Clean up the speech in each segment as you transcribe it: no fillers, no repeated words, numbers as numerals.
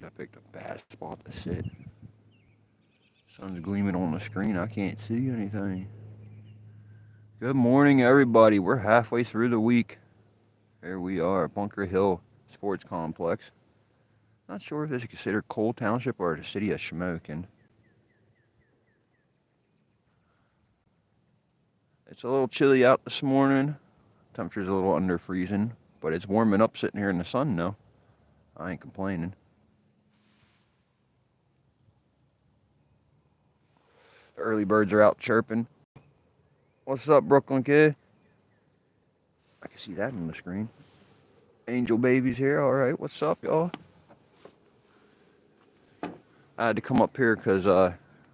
I picked a bad spot to sit. Sun's gleaming on the screen. I can't see anything. Good morning, everybody. We're halfway through the week. Here we are, Bunker Hill Sports Complex. Not sure if this is considered Cole Township or the city of Shamokin. It's a little chilly out this morning. Temperature's a little under freezing, but it's warming up sitting here in the sun now. I ain't complaining. The early birds are out chirping. What's up, Brooklyn kid? I can see that on the screen. Angel baby's here. All right, what's up, y'all? I had to come up here because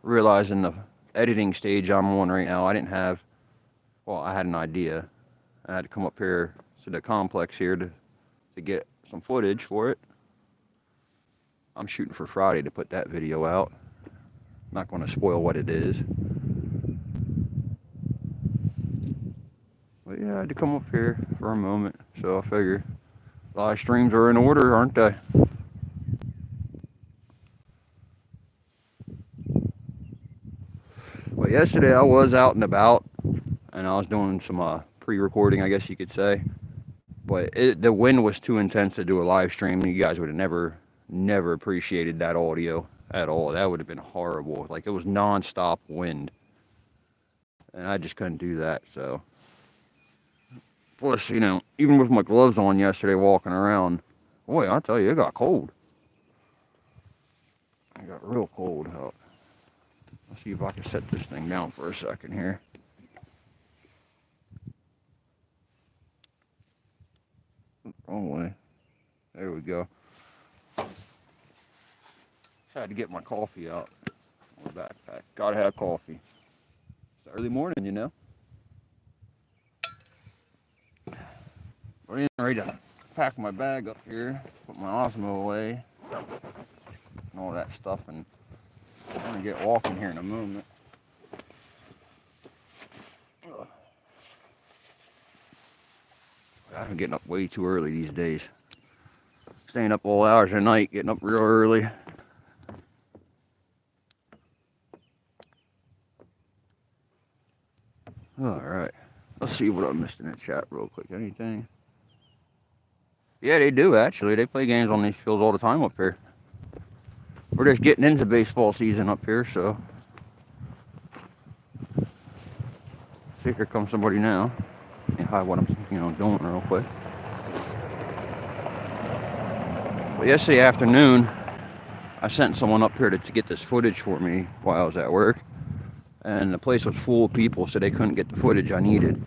realizing the editing stage I'm on right now, I had an idea. I had to come up here to the complex here to get some footage for it. I'm shooting for Friday to put that video out. Not going to spoil what it is. But yeah, I had to come up here for a moment, so I figure live streams are in order, aren't they? Well, yesterday I was out and about, and I was doing some pre-recording, I guess you could say. But the wind was too intense to do a live stream. You guys would have never appreciated that audio at all. That would have been horrible. Like, it was non-stop wind, and I just couldn't do that. So, plus, even with my gloves on yesterday, walking around, boy, I'll tell you, it got cold. It got real cold out. Let's see if I can set this thing down for a second here. Wrong way. There we go. Just had to get my coffee out. My backpack. Gotta have coffee. It's early morning, We're ready to pack my bag up here, put my Osmo away, and all that stuff, and I'm gonna get walking here in a moment. I'm getting up way too early these days. Staying up all hours of the night, getting up real early. Alright. Let's see what I missed in the chat real quick. Anything? Yeah, they do actually. They play games on these fields all the time up here. We're just getting into baseball season up here, so. See, here comes somebody now. Hide what I'm doing real quick. But yesterday afternoon, I sent someone up here to get this footage for me while I was at work, and the place was full of people, so they couldn't get the footage I needed.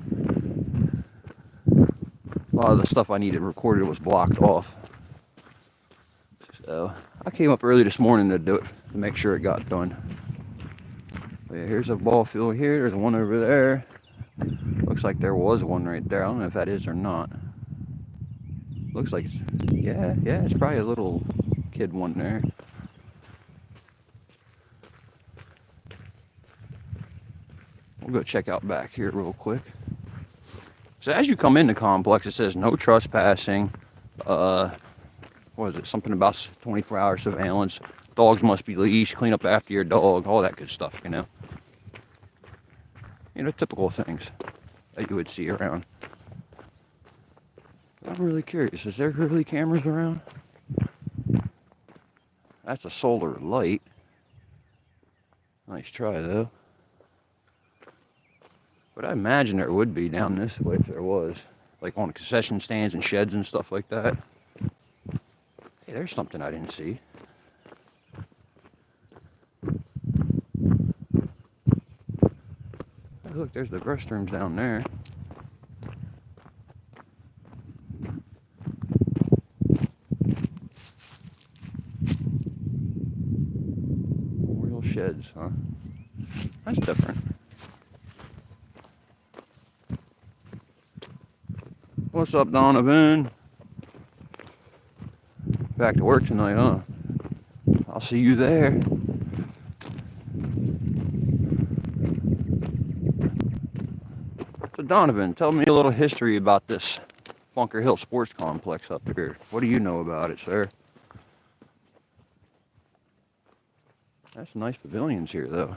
A lot of the stuff I needed recorded was blocked off. So I came up early this morning to do it, to make sure it got done. But yeah, here's a ball field here. There's one over there. Looks like there was one right there. I don't know if that is or not. Looks like yeah, it's probably a little kid one there. We'll go check out back here real quick. So as you come in the complex, it says no trespassing. What is it? Something about 24-hour surveillance. Dogs must be leashed. Clean up after your dog. All that good stuff, typical things that you would see around. I'm really curious, is there really cameras around? That's a solar light. Nice try though. But I imagine there would be down this way if there was. Like on concession stands and sheds and stuff like that. Hey, there's something I didn't see. Hey, look, there's the restrooms down there. Real sheds, huh? That's different. What's up, Donovan? Back to work tonight, huh? I'll see you there. So Donovan, tell me a little history about this Bunker Hill Sports Complex up here. What do you know about it, sir? That's nice pavilions here, though.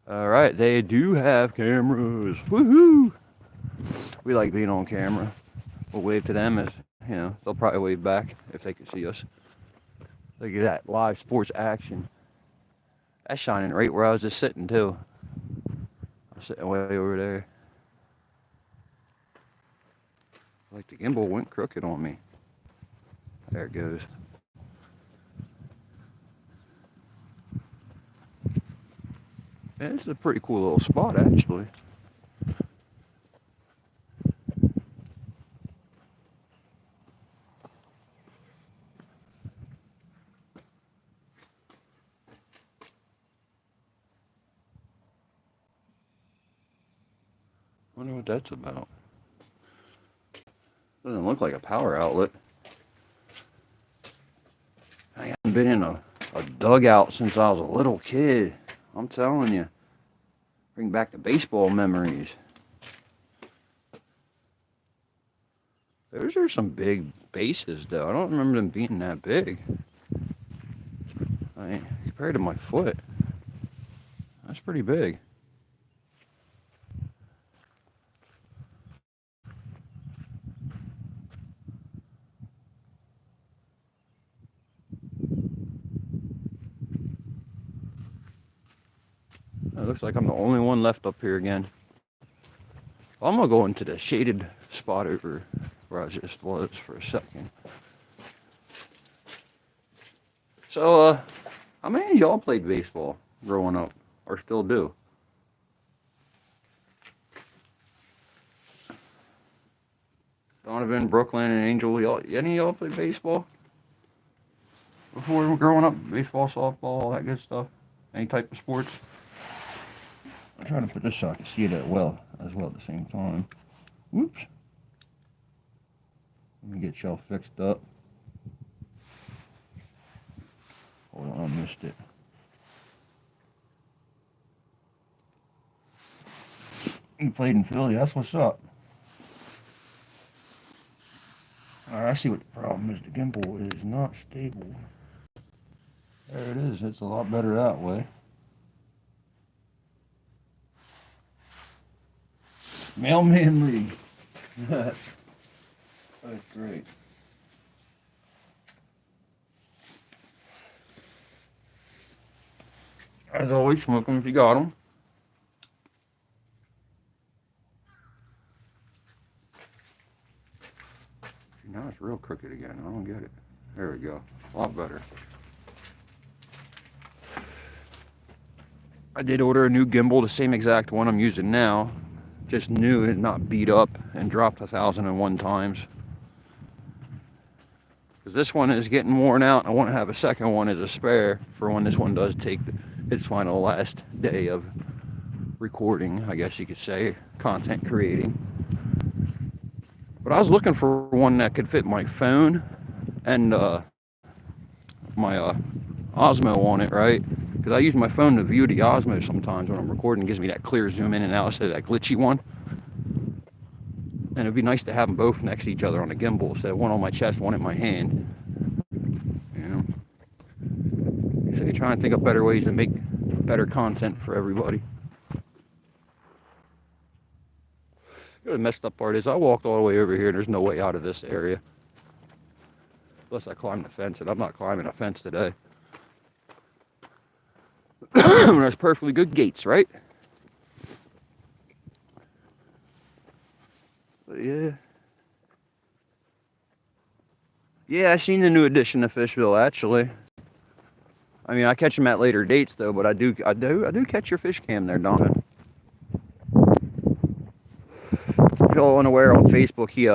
All right, they do have cameras. Woohoo! We like being on camera. We'll wave to them as, they'll probably wave back if they can see us. Look at that live sports action. That's shining right where I was just sitting, too. I'm sitting way over there. Like the gimbal went crooked on me. There it goes. Yeah, this is a pretty cool little spot, actually. Wonder what that's about. Doesn't look like a power outlet. I haven't been in a dugout since I was a little kid. I'm telling you. Bring back the baseball memories. Those are some big bases, though. I don't remember them being that big. I mean, compared to my foot, that's pretty big. It looks like I'm the only one left up here again. I'm gonna go into the shaded spot over where I just was for a second. So, how many of y'all played baseball growing up, or still do? Donovan, Brooklyn, and Angel, any of y'all played baseball before we were growing up? Baseball, softball, all that good stuff. Any type of sports? I'm trying to put this so I can see it as well at the same time. Whoops. Let me get y'all fixed up. Hold on, I missed it. You played in Philly, that's what's up. Alright, I see what the problem is. The gimbal is not stable. There it is, it's a lot better that way. Mailman League. That's great. As always, smoke them if you got them. Now it's real crooked again. I don't get it. There we go. A lot better. I did order a new gimbal, the same exact one I'm using now. Just new and not beat up and dropped 1,001 times. Because this one is getting worn out. I want to have a second one as a spare for when this one does take its final last day of recording, I guess you could say, content creating. But I was looking for one that could fit my phone and my Osmo on it, right? Because I use my phone to view the Osmo sometimes when I'm recording. It gives me that clear zoom in and out instead of that glitchy one. And it'd be nice to have them both next to each other on the gimbal instead of one on my chest, one in my hand. So you're trying to think of better ways to make better content for everybody. The messed up part is I walked all the way over here and there's no way out of this area. Unless I climb the fence, and I'm not climbing a fence today. There's perfectly good gates, right? But yeah. Yeah, I seen the new edition of Fishville actually. I mean, I catch them at later dates though, but I do catch your fish cam there, Donovan. If y'all unaware, on Facebook, he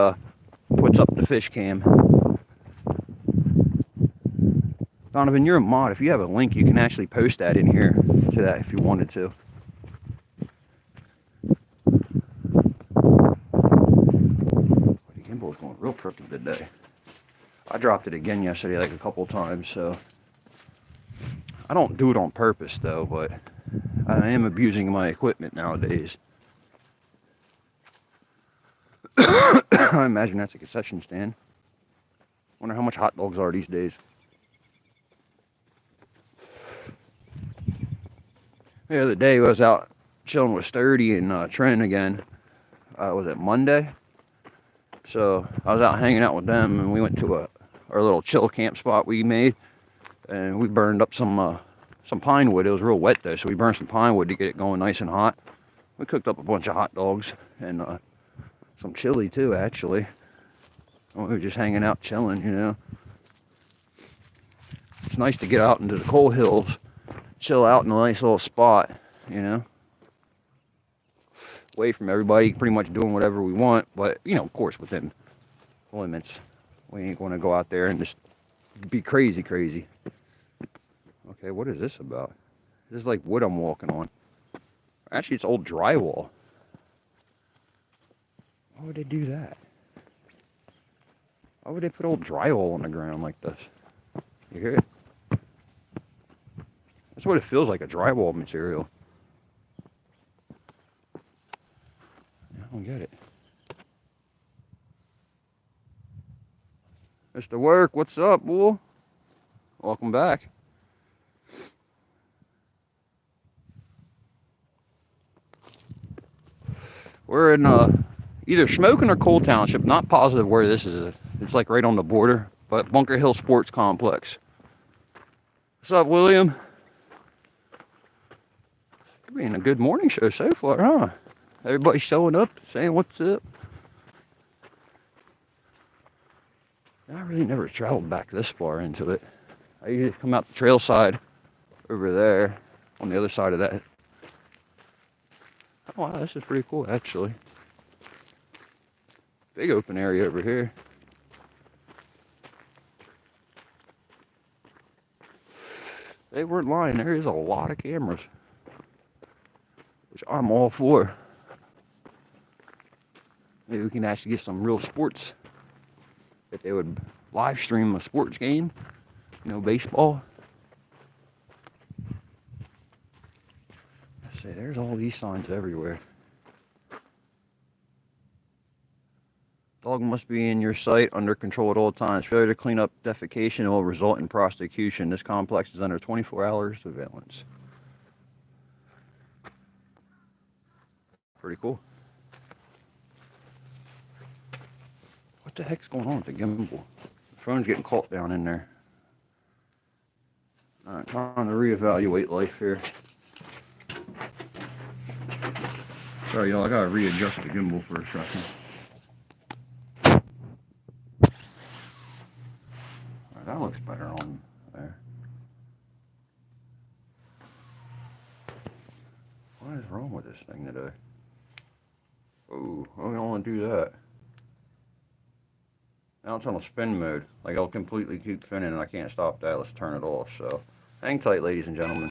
puts up the fish cam. Donovan, you're a mod. If you have a link, you can actually post that in here to that if you wanted to. The gimbal is going real crooked today. I dropped it again yesterday like a couple times, so I don't do it on purpose though, but I am abusing my equipment nowadays. I imagine that's a concession stand. Wonder how much hot dogs are these days. The other day I was out chilling with Sturdy and Trent again. Was it Monday? So I was out hanging out with them, and we went to our little chill camp spot we made, and we burned up some pine wood. It was real wet though, so we burned some pine wood to get it going nice and hot. We cooked up a bunch of hot dogs and some chili too, actually. We were just hanging out, chilling, you know. It's nice to get out into the coal hills, chill out in a nice little spot, you know. Away from everybody, pretty much doing whatever we want, but, you know, of course, within limits. We ain't going to go out there and just be crazy. Okay, what is this about? This is like wood I'm walking on. Actually, it's old drywall. Why would they do that? Why would they put old drywall on the ground like this? You hear it? That's what it feels like, a drywall material. I don't get it. Mr. Work, what's up, bull? Welcome back. We're in either Shamokin or Cole Township. Not positive where this is. It's like right on the border, but Bunker Hill Sports Complex. What's up, William? Could be in a good morning show so far, huh? Everybody showing up, saying what's up. I really never traveled back this far into it. I usually come out the trail side over there on the other side of that. Oh, wow, this is pretty cool, actually. Big open area over here. They weren't lying. There is a lot of cameras, which I'm all for. Maybe we can actually get some real sports. If they would live stream a sports game, you know, baseball. See, there's all these signs everywhere. Dog must be in your sight, under control at all times. Failure to clean up defecation will result in prosecution. This complex is under 24-hour surveillance. Pretty cool. What the heck's going on with the gimbal? The phone's getting caught down in there. Alright, time to reevaluate life here. Sorry, y'all, I gotta readjust the gimbal for a second. Alright, that looks better on there. What is wrong with this thing today? Oh, I don't want to do that. Now it's on a spin mode. Like, I'll completely keep spinning and I can't stop that. Let's turn it off. So, hang tight, ladies and gentlemen.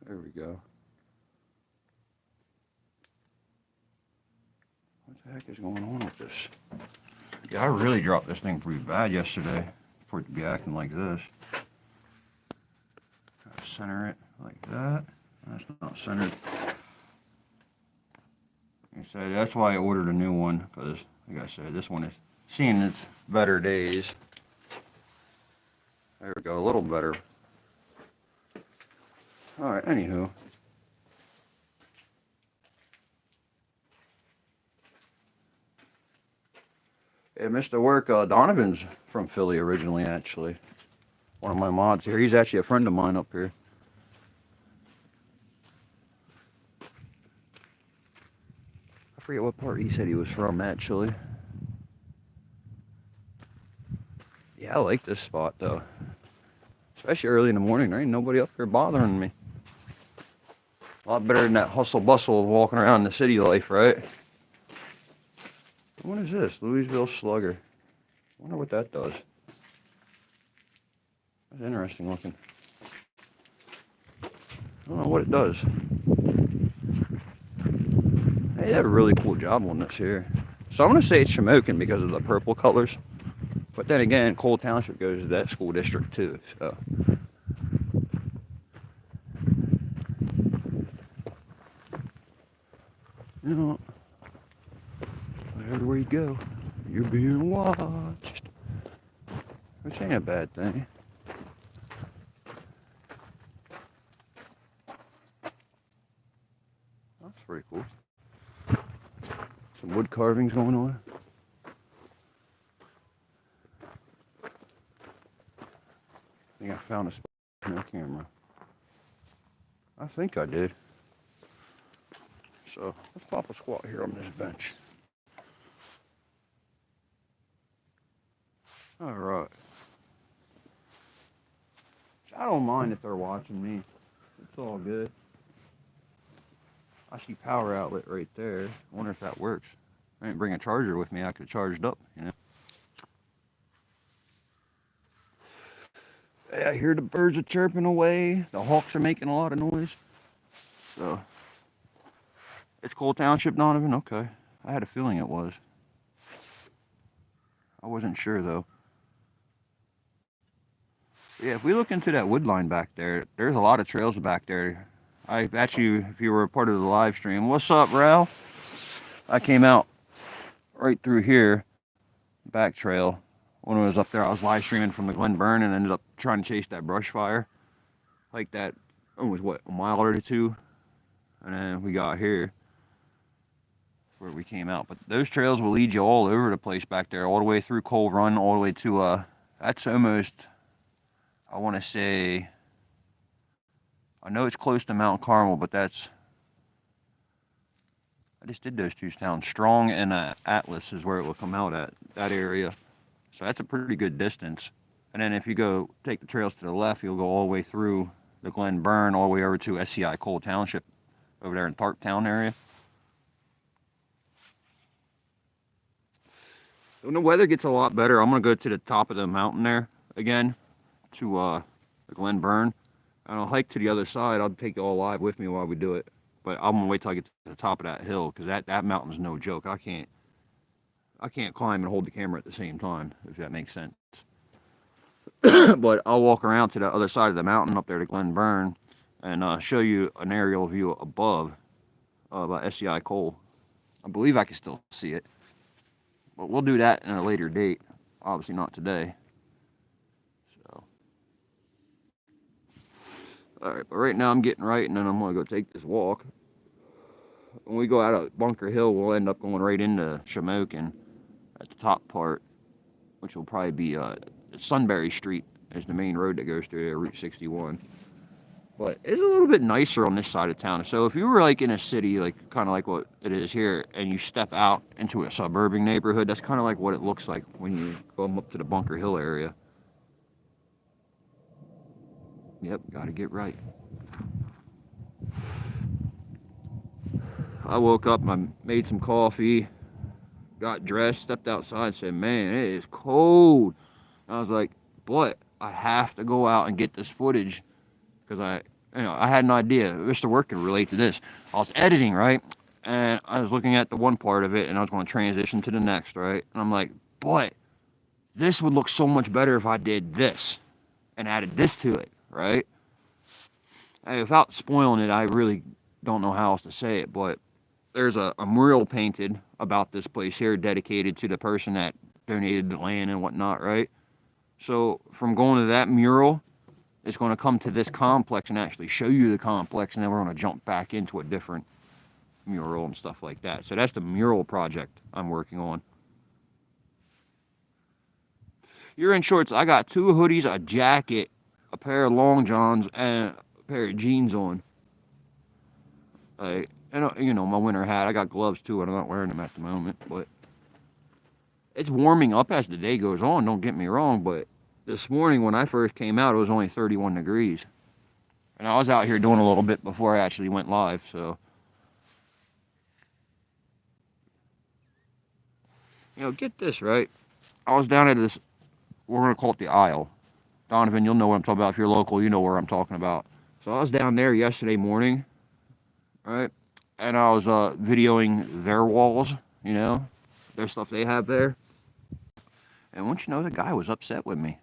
There we go. What the heck is going on with this? Yeah, I really dropped this thing pretty bad yesterday for it to be acting like this. Center it like that. That's not centered. Like I said, that's why I ordered a new one, because, like I said, this one is seeing its better days. There we go, a little better. Alright, anywho. Hey, Mr. Work, Donovan's from Philly originally, actually. One of my mods here. He's actually a friend of mine up here. I forget what part he said he was from, actually. Yeah, I like this spot, though. Especially early in the morning. There ain't nobody up here bothering me. A lot better than that hustle bustle of walking around the city life, right? What is this? Louisville Slugger. I wonder what that does. That's interesting looking. I don't know what it does. They have a really cool job on this here. So I'm going to say it's Shamokin because of the purple colors. But then again, Cole Township goes to that school district too. So. You know, Everywhere you go, you're being watched. Which ain't a bad thing. That's pretty cool. Some wood carvings going on. I think I found a spot in the camera. I think I did. So let's pop a squat here on this bench. All right. I don't mind if they're watching me. It's all good. I see power outlet right there. I wonder if that works. I didn't bring a charger with me. I could have charged up, you know. I hear the birds are chirping away. The hawks are making a lot of noise. So, it's Cole Township, Donovan? Okay. I had a feeling it was. I wasn't sure, though. Yeah, if we look into that wood line back there, there's a lot of trails back there. I actually, if you were a part of the live stream, what's up, Ralph? I came out right through here, back trail. When I was up there, I was live streaming from the Glen Burn and ended up trying to chase that brush fire. Like that, it was what, a mile or two? And then we got here, where we came out. But those trails will lead you all over the place back there, all the way through Coal Run, all the way to, that's almost, I want to say, I know it's close to Mount Carmel, but that's, I just did those two towns. Strong and Atlas is where it will come out at, that area. So that's a pretty good distance. And then if you go take the trails to the left, you'll go all the way through the Glen Burn, all the way over to SCI Cole Township, over there in Tarptown area. When the weather gets a lot better, I'm going to go to the top of the mountain there again, to the Glen Burn. And I'll hike to the other side. I'll take you all live with me while we do it. But I'm gonna wait till I get to the top of that hill, because that mountain's no joke. I can't climb and hold the camera at the same time, if that makes sense. But I'll walk around to the other side of the mountain up there to Glen Burn and show you an aerial view above of SCI Cole. I believe I can still see it. But we'll do that in a later date. Obviously not today. Alright, but right now I'm getting right, and then I'm going to go take this walk. When we go out of Bunker Hill, we'll end up going right into Shamokin at the top part, which will probably be Sunbury Street is the main road that goes through there, Route 61. But it's a little bit nicer on this side of town. So if you were like in a city, like kind of like what it is here, and you step out into a suburban neighborhood, that's kind of like what it looks like when you go up to the Bunker Hill area. Yep, gotta get right. I woke up, I made some coffee, got dressed, stepped outside, said, man, it is cold. I was like, but I have to go out and get this footage, because I had an idea. Mr. Work can relate to this. I was editing, right? And I was looking at the one part of it, and I was going to transition to the next, right? And I'm like, but this would look so much better if I did this and added this to it, right? And without spoiling it, I really don't know how else to say it, but there's a mural painted about this place here dedicated to the person that donated the land and whatnot, right? So from going to that mural, it's going to come to this complex and actually show you the complex, and then we're going to jump back into a different mural and stuff like that. So that's the mural project I'm working on. You're in shorts. I got 2 hoodies, a jacket, a pair of long johns, and a pair of jeans on. And you know, my winter hat. I got gloves too, and I'm not wearing them at the moment. But it's warming up as the day goes on, don't get me wrong, but this morning when I first came out, it was only 31 degrees. And I was out here doing a little bit before I actually went live, so. You know, get this, right? I was down at this, we're going to call it the Isle. Donovan, you'll know what I'm talking about. If you're local, you know where I'm talking about. So I was down there yesterday morning, right? And I was videoing their walls, you know, their stuff they have there. And once you know, the guy was upset with me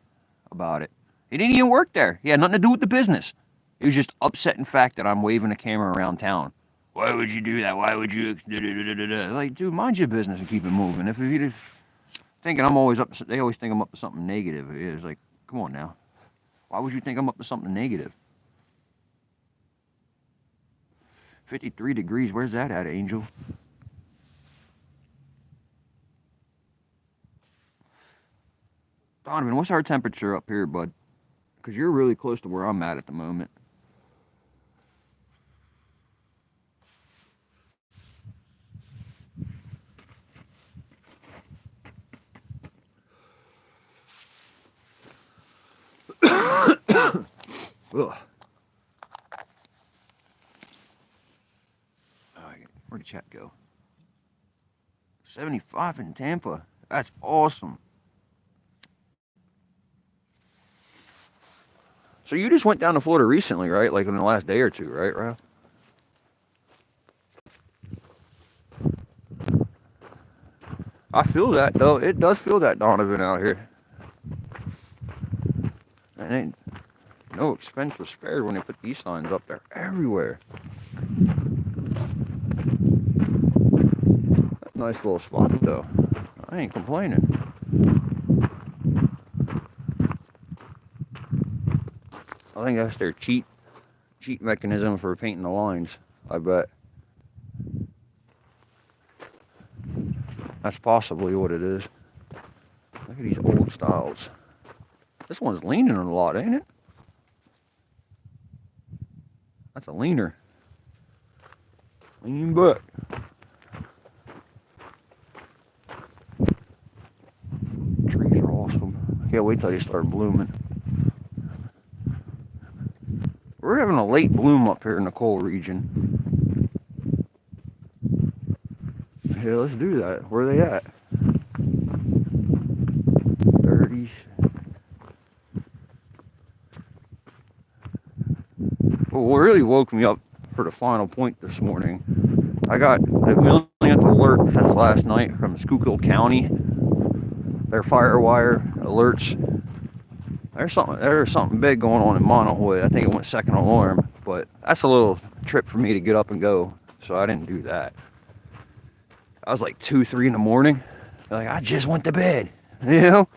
about it. He didn't even work there. He had nothing to do with the business. He was just upset in fact that I'm waving the camera around town. Why would you do that? Why would you? Like, dude, mind your business and keep it moving. If you just thinking I'm always up, they always think I'm up to something negative. It's like, come on now. Why would you think I'm up to something negative? 53 degrees. Where's that at, Angel? Donovan, what's our temperature up here, bud? Because you're really close to where I'm at the moment. Ugh. Where'd the chat go? 75 in Tampa. That's awesome. So you just went down to Florida recently, right? Like in the last day or two, right, Ralph? I feel that though. It does feel that, Donovan, out here. And ain't no expense was spared when they put these signs up there everywhere. Nice little spot though. I ain't complaining. I think that's their cheat mechanism for painting the lines, I bet. That's possibly what it is. Look at these old styles. This one's leaning a lot, ain't it? That's a leaner. Lean back. Trees are awesome. I can't wait till they start blooming. We're having a late bloom up here in the coal region. Yeah, let's do that. Where are they at? 30s. Well, what really woke me up for the final point this morning, I got the millionth alert since last night from Schuylkill County. Their fire wire alerts. There's something big going on in Monohoy. I think it went second alarm, but that's a little trip for me to get up and go, so I didn't do that. I was like 2, 3 in the morning. Like, I just went to bed, you know?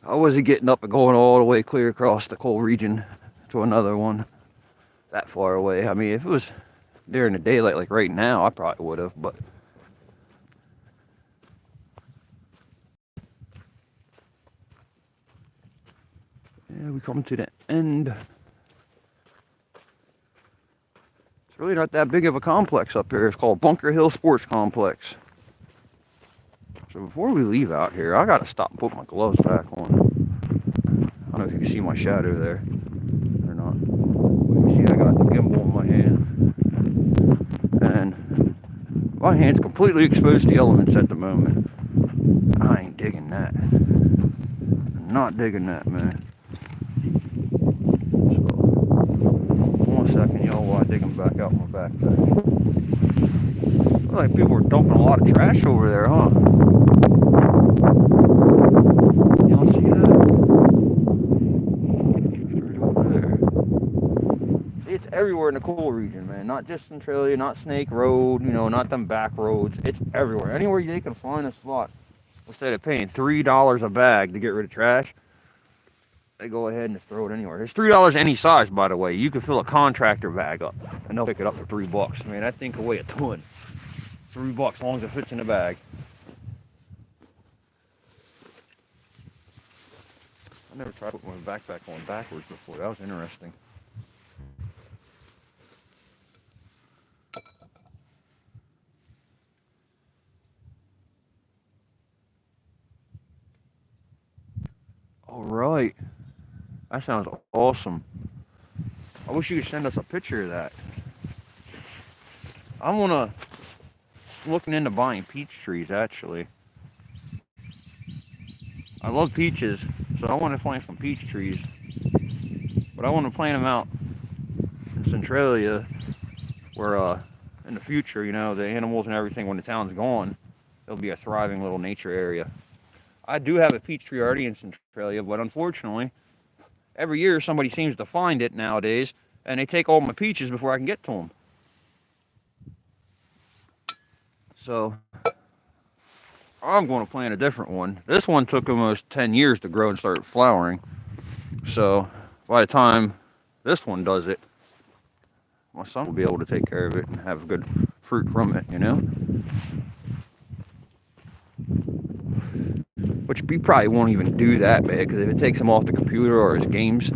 I wasn't getting up and going all the way clear across the coal region to another one that far away. I mean, if it was during the daylight, like right now, I probably would have, but yeah, we come to the end. It's really not that big of a complex up here. It's called Bunker Hill Sports Complex. So before we leave out here, I gotta stop and put my gloves back on. I don't know if you can see my shadow there or not. But you see I got the gimbal in my hand. And my hand's completely exposed to the elements at the moment. I ain't digging that. I'm not digging that, man. So, 1 second, y'all, while I dig them back out my backpack. Looks like people are dumping a lot of trash over there, huh? Y'all see that? Straight over there. See, it's everywhere in the coal region, man. Not just Centralia, not Snake Road, you know, not them back roads. It's everywhere. Anywhere they can find a spot. Instead of paying $3 a bag to get rid of trash, they go ahead and just throw it anywhere. It's $3 any size, by the way. You can fill a contractor bag up, and they'll pick it up for $3. Man, that thing can weigh a ton. $3 as long as it fits in the bag. I never tried putting my backpack on backwards before. That was interesting. All right. That sounds awesome. I wish you could send us a picture of that. I'm looking into buying peach trees, actually. I love peaches, so I want to plant some peach trees. But I want to plant them out in Centralia, where in the future, you know, the animals and everything, when the town's gone, it'll be a thriving little nature area. I do have a peach tree already in Centralia, but unfortunately, every year somebody seems to find it nowadays, and they take all my peaches before I can get to them. So I'm going to plant a different one. This one took almost 10 years to grow and start flowering. So by the time this one does it, my son will be able to take care of it and have good fruit from it, you know? Which he probably won't even do that bad, because if it takes him off the computer or his games,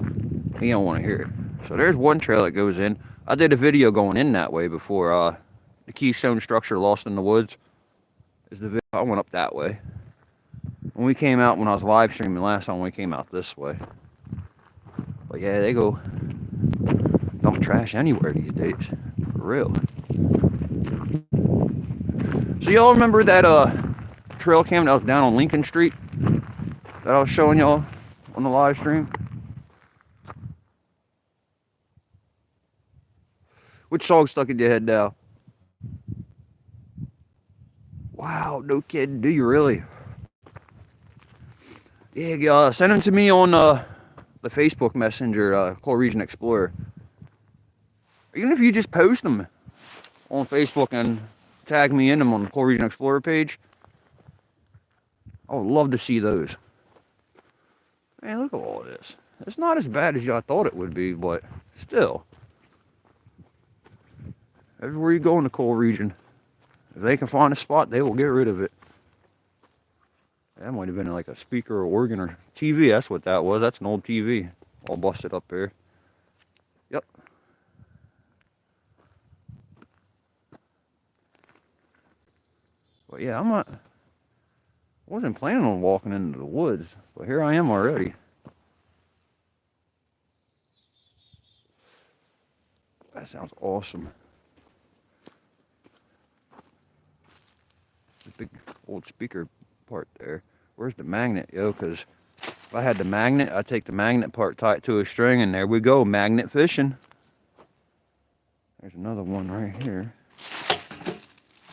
he don't want to hear it. So there's one trail that goes in. I did a video going in that way before. The Keystone Structure Lost in the Woods is the video. I went up that way. When we came out, when I was live streaming last time, we came out this way. But yeah, they go dump trash anywhere these days. For real. So y'all remember that trail cam that was down on Lincoln Street that I was showing y'all on the live stream? Which song stuck in your head now? Wow, no kidding. Do you really? Yeah, send them to me on the Facebook Messenger, Coal Region Explorer. Even if you just post them on Facebook and tag me in them on the Coal Region Explorer page, I would love to see those. Man, look at all this. It's not as bad as y'all thought it would be, but still. Everywhere you go in the coal region, if they can find a spot, they will get rid of it. That might have been like a speaker or organ or TV. That's what that was. That's an old TV. All busted up there. Yep. But yeah, I wasn't planning on walking into the woods, but here I am already. That sounds awesome. The big old speaker part there. Where's the magnet, yo? Because if I had the magnet, I'd take the magnet part, tie it to a string, and there we go, magnet fishing. There's another one right here.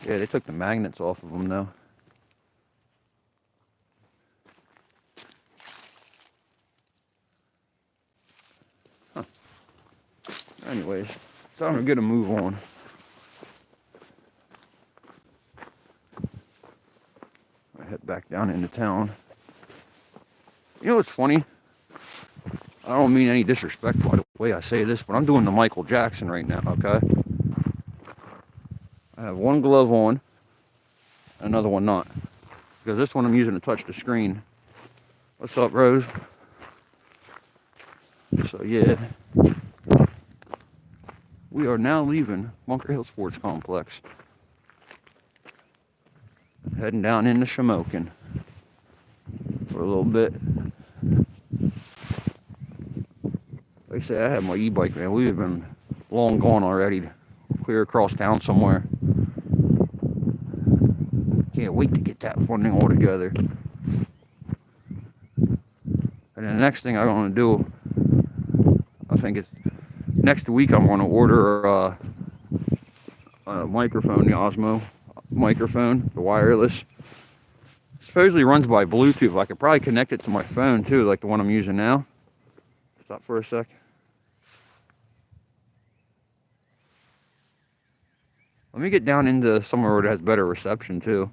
Yeah, they took the magnets off of them though. Huh. Anyways, time to get a move on. I head back down into town. You know what's funny? I don't mean any disrespect by the way I say this, but I'm doing the Michael Jackson right now, okay? I have one glove on, another one not. Because this one I'm using to touch the screen. What's up, Rose? So yeah. We are now leaving Bunker Hill Sports Complex. Heading down into Shamokin for a little bit. Like I said, I had my e-bike, man. We've been long gone already. Clear across town somewhere. Can't wait to get that funding all together. And then the next thing I'm going to do, I think it's next week, I'm going to order a microphone, the Osmo microphone, the wireless. Supposedly runs by Bluetooth. I could probably connect it to my phone too, like the one I'm using now. Stop for a sec. Let me get down into somewhere where it has better reception too.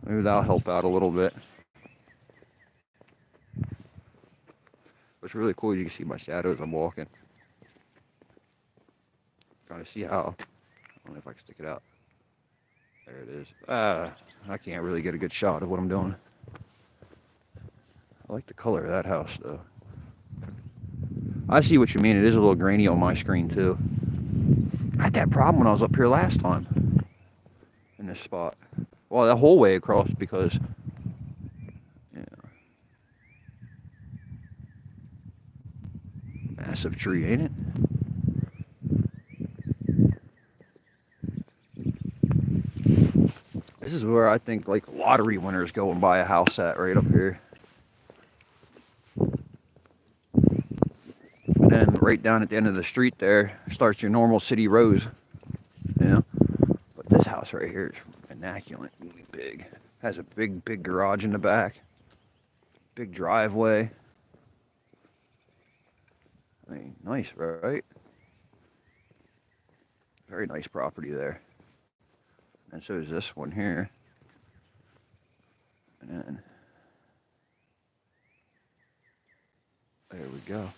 Maybe that'll help out a little bit. What's really cool is you can see my shadow as I'm walking. Trying to see how. I don't know if I can stick it out. There it is. I can't really get a good shot of what I'm doing. I like the color of that house though. I see what you mean. It is a little grainy on my screen too. I had that problem when I was up here last time. In this spot. Well, that whole way across because... Yeah. Massive tree, ain't it? This is where I think like lottery winners go and buy a house at, right up here. And then right down at the end of the street there starts your normal city roads. You know? But this house right here is immaculate, really big. Has a big garage in the back. Big driveway. I mean, nice, right? Very nice property there. And so is this one here. And then, there we go.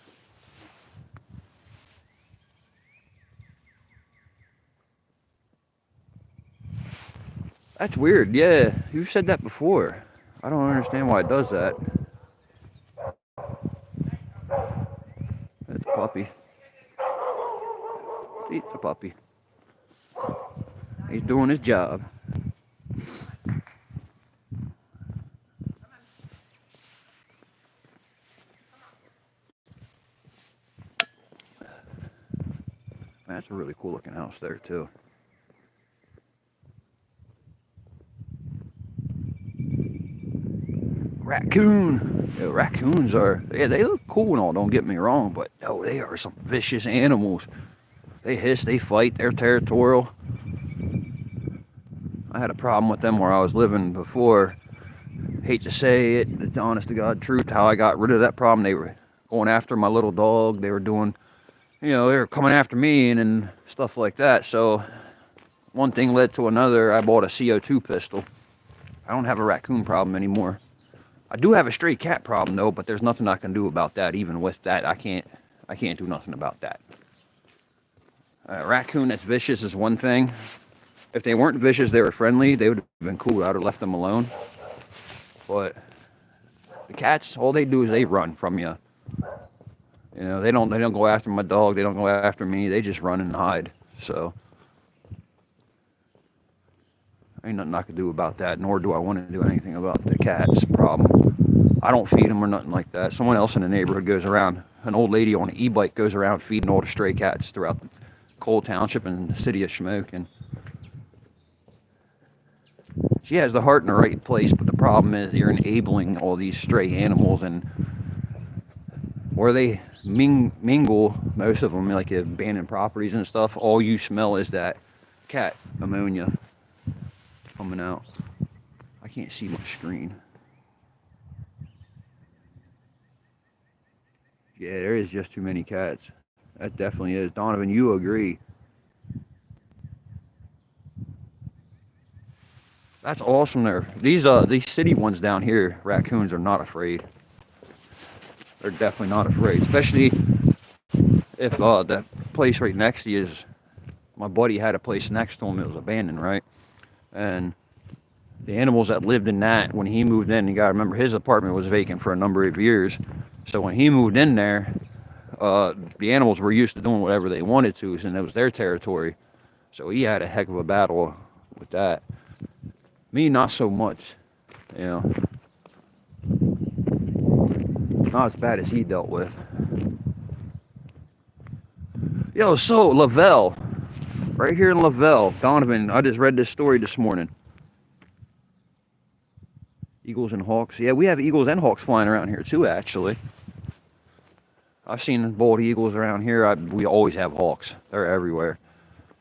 That's weird. Yeah, you've said that before. I don't understand why it does that. It's a puppy. It's a puppy. He's doing his job. Man, that's a really cool looking house there too. Raccoon. Yeah, raccoons are, yeah, they look cool and all, don't get me wrong, but no, they are some vicious animals. They hiss, they fight, they're territorial. I had a problem with them where I was living before. Hate to say it, the honest to God truth, how I got rid of that problem. They were going after my little dog. They were doing, they were coming after me and stuff like that. So one thing led to another. I bought a CO2 pistol. I don't have a raccoon problem anymore. I do have a stray cat problem though, but there's nothing I can do about that. Even with that, I can't do nothing about that. A raccoon that's vicious is one thing. If they weren't vicious, they were friendly, they would have been cool. I would have left them alone. But the cats, all they do is they run from you. They don't go after my dog. They don't go after me. They just run and hide. So ain't nothing I can do about that. Nor do I want to do anything about the cats' problem. I don't feed them or nothing like that. Someone else in the neighborhood goes around. An old lady on an e-bike goes around feeding all the stray cats throughout the Cole Township and the city of Shamokin. She has the heart in the right place, but the problem is you're enabling all these stray animals, and where they mingle, most of them, like abandoned properties and stuff, all you smell is that cat ammonia coming out. I can't see my screen. Yeah, there is just too many cats. That definitely is. Donovan, you agree. That's awesome there. These city ones down here, raccoons are not afraid. They're definitely not afraid, especially if the place right next to you is, my buddy had a place next to him, it was abandoned, right? And the animals that lived in that, when he moved in, you gotta remember his apartment was vacant for a number of years. So when he moved in there, the animals were used to doing whatever they wanted to, and it was their territory. So he had a heck of a battle with that. Me, not so much, not as bad as he dealt with. Yo, so Lavelle, right here in Lavelle, Donovan, I just read this story this morning. Eagles and hawks. Yeah, we have eagles and hawks flying around here too, actually. I've seen bald eagles around here. We always have hawks. They're everywhere.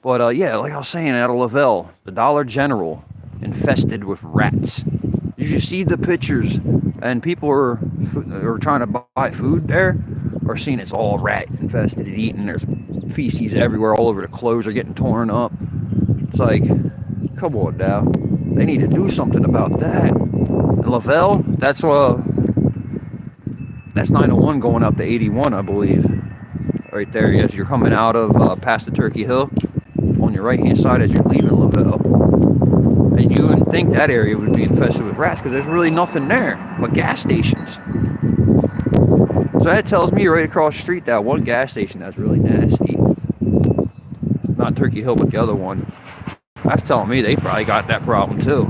But yeah, like I was saying, out of Lavelle, the Dollar General infested with rats. You should see the pictures, and people are trying to buy food there, are seeing it's all rat infested and eaten. There's feces everywhere, all over the clothes are getting torn up. It's like, come on now, they need to do something about that. And Lavelle, that's 901 going up to 81, I believe. Right there, as you're coming out of past the Turkey Hill, on your right hand side as you're leaving Lavelle. And you wouldn't think that area would be infested with rats because there's really nothing there but gas stations. So that tells me right across the street, that one gas station that's really nasty, not Turkey Hill but the other one, that's telling me they probably got that problem too.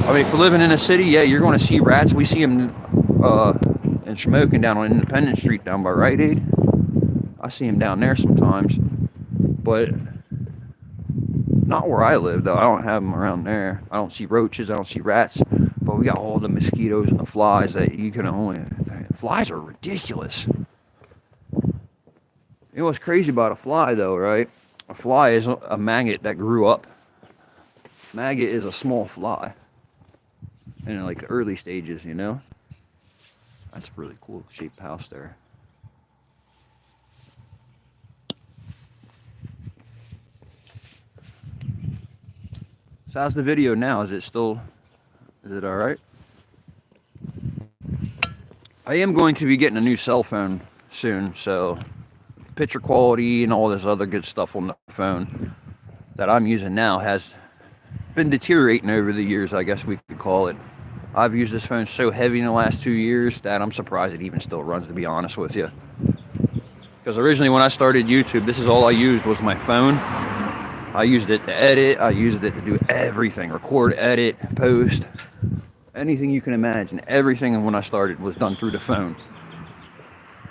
I mean, if you're living in a city, yeah, you're going to see rats. We see them in Shamokin down on Independence Street down by Rite Aid. I see them down there sometimes, but not where I live though. I don't have them around there. I don't see roaches, I don't see rats, but we got all the mosquitoes and the flies that you can only, flies are ridiculous. You know what's crazy about a fly though, right? A fly is a maggot that grew up. Maggot is a small fly in like the early stages, That's a really cool shaped house there. So how's the video now? Is it all right? I am going to be getting a new cell phone soon, so picture quality and all this other good stuff on the phone that I'm using now has been deteriorating over the years, I guess we could call it. I've used this phone so heavy in the last 2 years that I'm surprised it even still runs, to be honest with you. Because originally when I started YouTube, this is all I used was my phone. I used it to edit, I used it to do everything, record, edit, post, anything you can imagine. Everything when I started was done through the phone.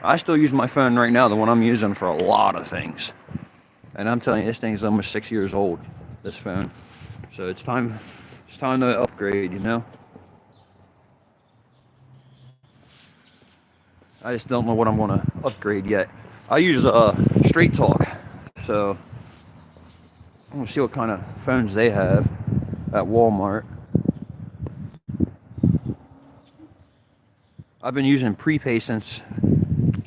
I still use my phone right now, the one I'm using, for a lot of things. And I'm telling you, this thing is almost 6 years old, this phone. So it's time to upgrade, you know? I just don't know what I'm gonna upgrade yet. I use Straight Talk, so I'm gonna see what kind of phones they have at Walmart. I've been using prepay since,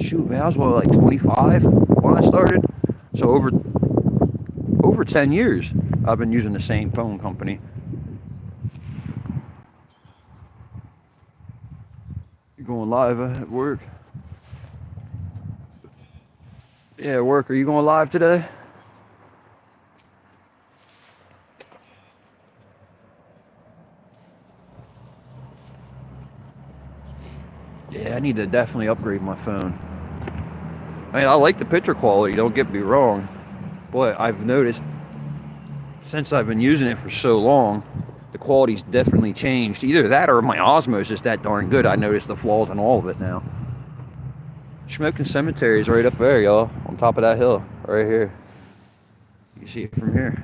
shoot, man, I was like 25 when I started. So over 10 years, I've been using the same phone company. You going live at work? Yeah, work. Are you going live today? Yeah, I need to definitely upgrade my phone. I mean, I like the picture quality, don't get me wrong, but I've noticed since I've been using it for so long, the quality's definitely changed. Either that or my Osmos is that darn good. I noticed the flaws in all of it now. Smoking Cemetery is right up there, y'all, on top of that hill, right here. You see it from here.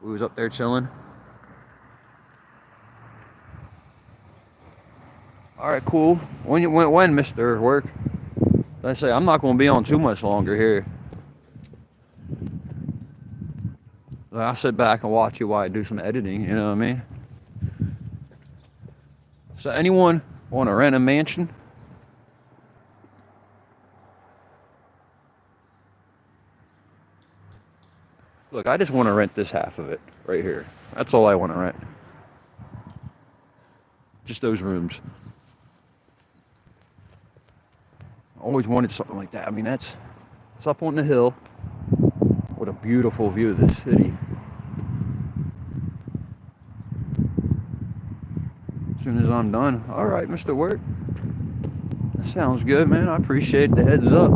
We was up there chilling. All right, cool. When Mr. Work? I say I'm not going to be on too much longer here. I'll sit back and watch you while I do some editing. You know what I mean? So, anyone want to rent a mansion? Look, I just want to rent this half of it right here. That's all I want to rent. Just those rooms. Always wanted something like that. I mean, it's up on the hill. What a beautiful view of this city. As soon as I'm done. All right, Mr. Work. That sounds good, man. I appreciate the heads up.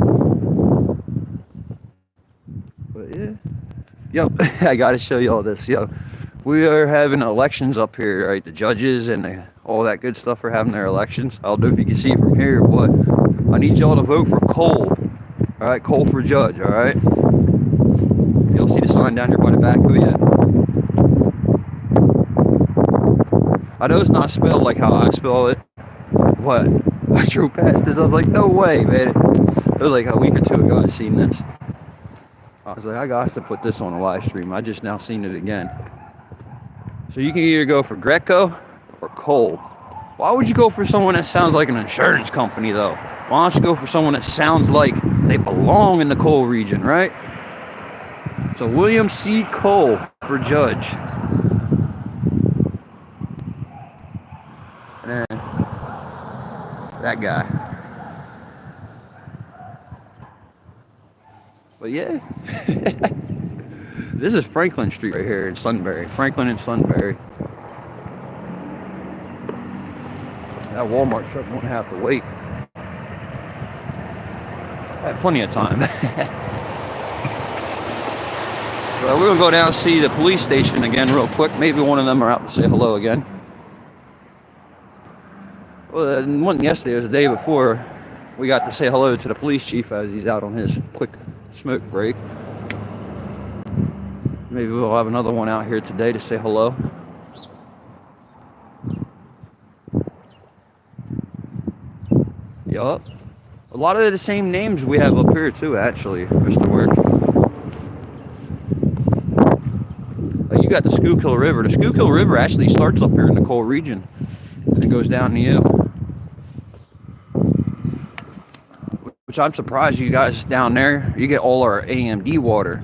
But yeah. Yep, I gotta show you all this. Yo, we are having elections up here, right? The judges and all that good stuff are having their elections. I don't know if you can see it from here, but I need y'all to vote for Cole. All right, Cole for judge. All right. You'll see the sign down here by the backhoe yet. I know it's not spelled like how I spell it. What? I drove past this. I was like, no way, man. It was like a week or two ago I seen this. I was like, I got to put this on a live stream. I just now seen it again. So you can either go for Greco or Cole. Why would you go for someone that sounds like an insurance company, though? Why don't you go for someone that sounds like they belong in the Cole region, right? So William C. Cole for judge. And then that guy. But yeah, this is Franklin Street right here in Sunbury. Franklin and Sunbury. That Walmart truck won't have to wait. I had plenty of time. Well, we're gonna go down and see the police station again real quick. Maybe one of them are out to say hello again. Well, the one yesterday was the day before. We got to say hello to the police chief as he's out on his quick smoke break. Maybe we'll have another one out here today to say hello. Yup. A lot of the same names we have up here too, actually, Mr. Work. You got the Schuylkill River. The Schuylkill River actually starts up here in the Cole region. And it goes down to you. Which I'm surprised you guys down there, you get all our AMD water.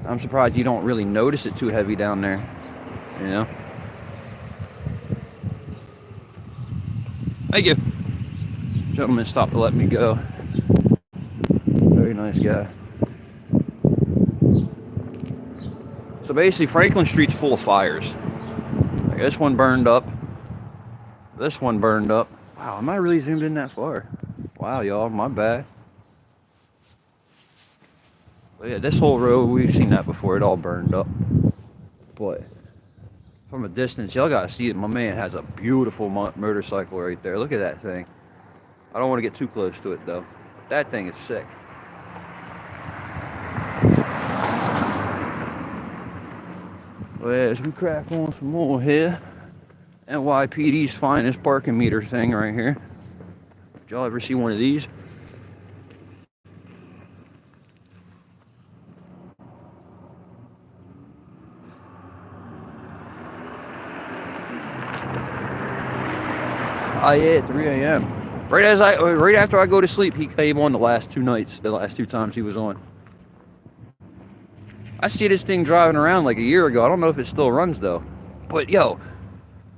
I'm surprised you don't really notice it too heavy down there, you know? Thank you. Gentleman stopped to let me go. Very nice guy. So basically, Franklin Street's full of fires. Like this one burned up. This one burned up. Wow, am I really zoomed in that far? Wow, y'all, my bad. But yeah, this whole road, we've seen that before. It all burned up. But from a distance, y'all gotta see it. My man has a beautiful motorcycle right there. Look at that thing. I don't want to get too close to it though. That thing is sick. But as we crack on some more here, NYPD's finest parking meter thing right here. Did y'all ever see one of these? Oh yeah, 3 a.m. Right after I go to sleep, he came on the last 2 nights, the last 2 times he was on. I see this thing driving around like a year ago. I don't know if it still runs though. But yo,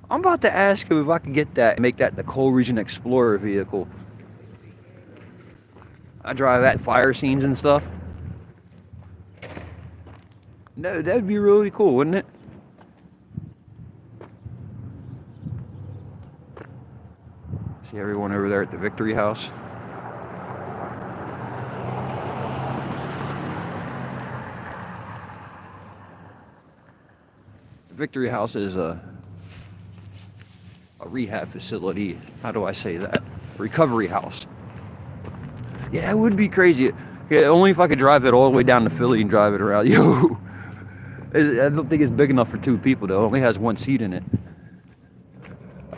I'm about to ask him if I can get that and make that the Coal Region Explorer vehicle. I drive at fire scenes and stuff. No, that'd be really cool, wouldn't it? See everyone over there at the Victory House. The Victory House is a rehab facility. How do I say that? Recovery house. Yeah, that would be crazy. Yeah, only if I could drive it all the way down to Philly and drive it around. Yo, I don't think it's big enough for 2 people though. It only has 1 seat in it.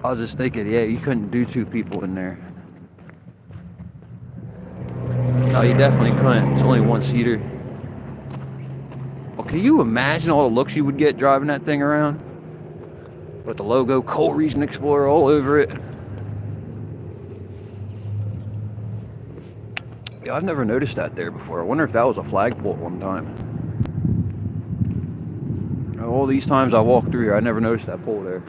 I was just thinking, yeah, you couldn't do 2 people in there. No, you definitely couldn't. It's only 1-seater. Well, can you imagine all the looks you would get driving that thing around? With the logo Coal Region Explorer all over it. Yeah, I've never noticed that there before. I wonder if that was a flagpole at one time. All these times I walked through here, I never noticed that pole there.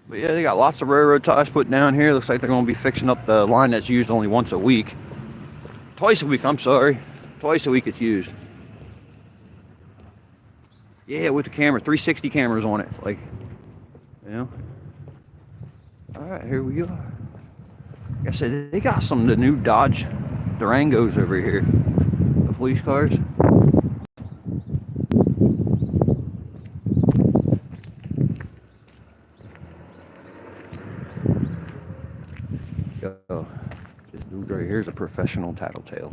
But yeah, they got lots of railroad ties put down here. Looks like they're going to be fixing up the line that's used only once a week. Twice a week, I'm sorry. Twice a week it's used. Yeah, with the camera, 360 cameras on it. Like, you know. Alright, here we go. Like I said, they got some of the new Dodge Durangos over here. The police cars. Yo, this dude right here is a professional tattletale.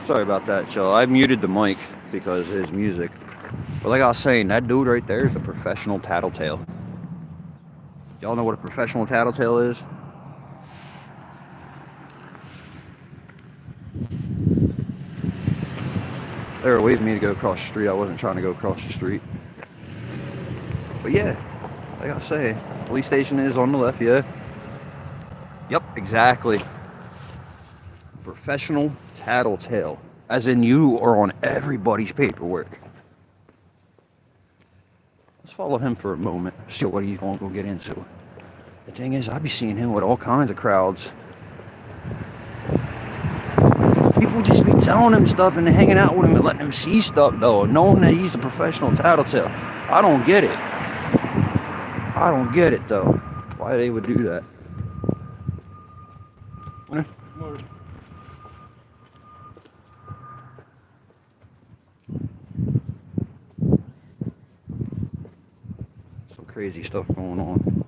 Sorry about that, y'all. I muted the mic because of his music. But like I was saying, that dude right there is a professional tattletale. Y'all know what a professional tattletale is? They were waving me to go across the street. I wasn't trying to go across the street. But yeah, like I was saying, police station is on the left, yeah. Yep, exactly. Professional tattletale. As in you are on everybody's paperwork. Let's follow him for a moment. See what he's going to go get into. The thing is, I be seeing him with all kinds of crowds. People just be telling him stuff and hanging out with him and letting him see stuff though, knowing that he's a professional tattletale. I don't get it. I don't get it though. Why they would do that. Some crazy stuff going on.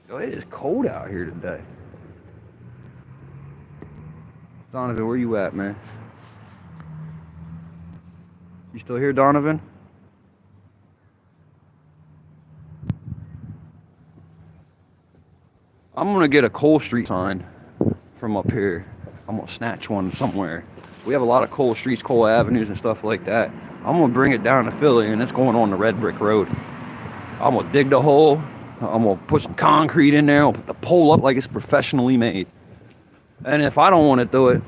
Yo, it is cold out here today. Donovan, where you at, man? You still here, Donovan? I'm gonna get a Cole Street sign from up here. I'm gonna snatch one somewhere. We have a lot of Cole Streets, Cole Avenues and stuff like that. I'm gonna bring it down to Philly, and it's going on the red brick road. I'm gonna dig the hole. I'm gonna put some concrete in there. I'll put the pole up like it's professionally made. And if I don't want to do it,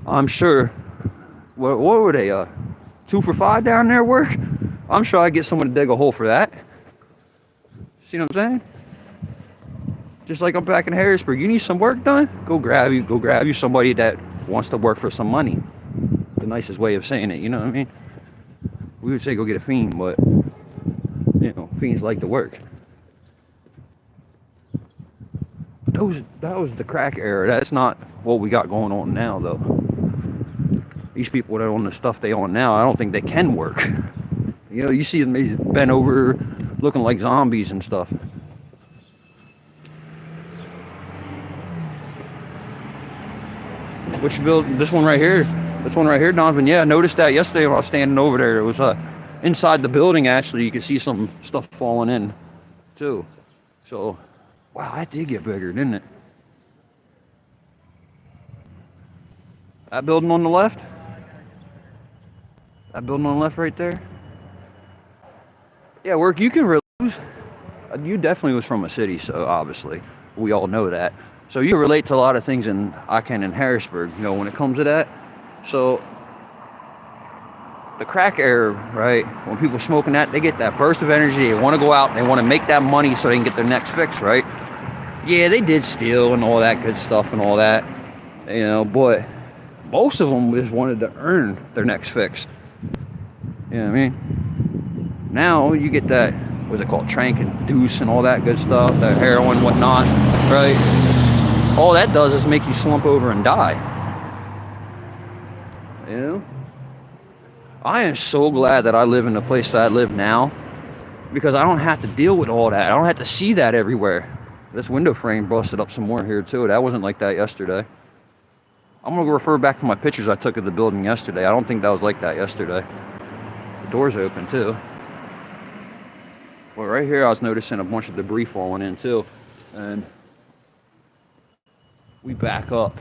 I'm sure. What were they? 2 for $5 down there work? I'm sure I get someone to dig a hole for that. See what I'm saying? Just like I'm back in Harrisburg. You need some work done? Go grab you somebody that wants to work for some money. The nicest way of saying it, you know what I mean? We would say go get a fiend, but you know, fiends like to work. That was the crack era. That's not what we got going on now, though. These people that own the stuff they own now, I don't think they can work. You know, you see them bent over, looking like zombies and stuff. Which building? This one right here. This one right here, Donovan. Yeah, I noticed that yesterday when I was standing over there. It was inside the building. Actually, you could see some stuff falling in, too. So, wow, that did get bigger, didn't it? That building on the left. That building on the left right there. Yeah, work. You can really. You definitely was from a city, so obviously we all know that. So you relate to a lot of things in Icahn and Harrisburg, you know, when it comes to that. So the crack era, right? When people smoking that, they get that burst of energy. They want to go out. They want to make that money so they can get their next fix, right? Yeah, they did steal and all that good stuff and all that, you know. But most of them just wanted to earn their next fix. You know what I mean? Now you get that, what's it called, trank and deuce and all that good stuff, the heroin, whatnot, right? All that does is make you slump over and die. You know? I am so glad that I live in the place that I live now, because I don't have to deal with all that. I don't have to see that everywhere. This window frame busted up some more here too. That wasn't like that yesterday. I'm gonna refer back to my pictures I took of the building yesterday. I don't think that was like that yesterday. The door's open too. Well, right here I was noticing a bunch of debris falling in too. And we back up.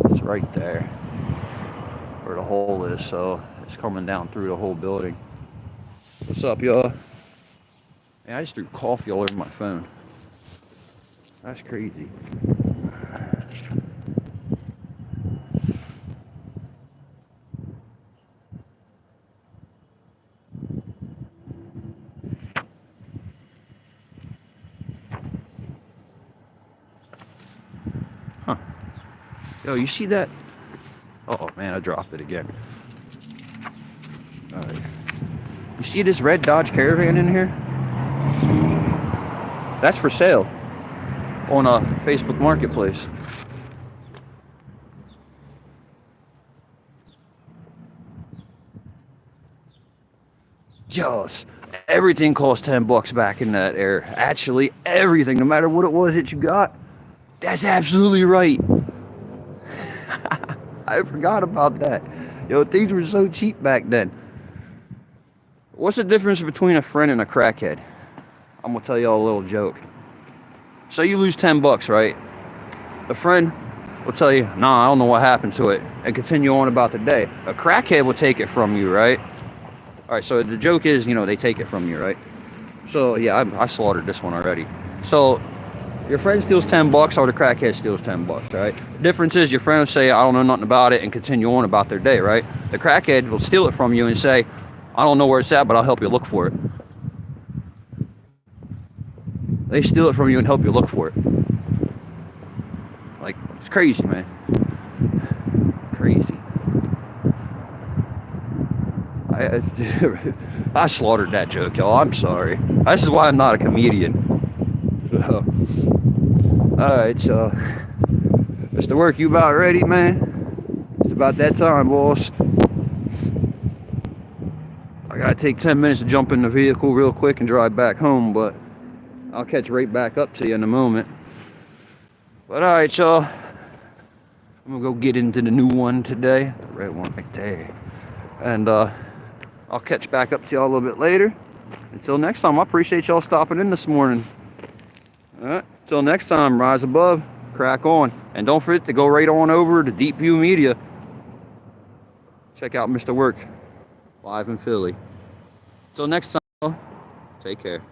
It's right there where the hole is, so it's coming down through the whole building. What's up, y'all? Man, I just threw coffee all over my phone. That's crazy. Huh. Yo, you see that? Oh man, I dropped it again. All right. You see this red Dodge Caravan in here? That's for sale on a Facebook Marketplace. Yes, everything cost $10 back in that era. Actually, everything, no matter what it was that you got. That's absolutely right. I forgot about that. Yo, things were so cheap back then. What's the difference between a friend and a crackhead? I'm gonna tell y'all a little joke. So you lose $10, right? A friend will tell you, nah, I don't know what happened to it, and continue on about the day. A crackhead will take it from you, right? All right, so the joke is, you know, they take it from you, right? So yeah, I slaughtered this one already. So your friend steals $10 or the crackhead steals $10, right? The difference is your friend will say, I don't know nothing about it, and continue on about their day, right? The crackhead will steal it from you and say, I don't know where it's at, but I'll help you look for it. They steal it from you and help you look for it. Like, it's crazy, man. Crazy. I slaughtered that joke, y'all. I'm sorry. This is why I'm not a comedian. So, alright, so Mr. Work, you about ready, man? It's about that time, boss. I gotta take 10 minutes to jump in the vehicle real quick and drive back home, but I'll catch right back up to you in a moment. But alright, y'all. I'm gonna go get into the new one today. The red one right there. And I'll catch back up to y'all a little bit later. Until next time, I appreciate y'all stopping in this morning. All right. Till next time, rise above, crack on. And don't forget to go right on over to Deep View Media. Check out Mr. Work live in Philly. Till next time, take care.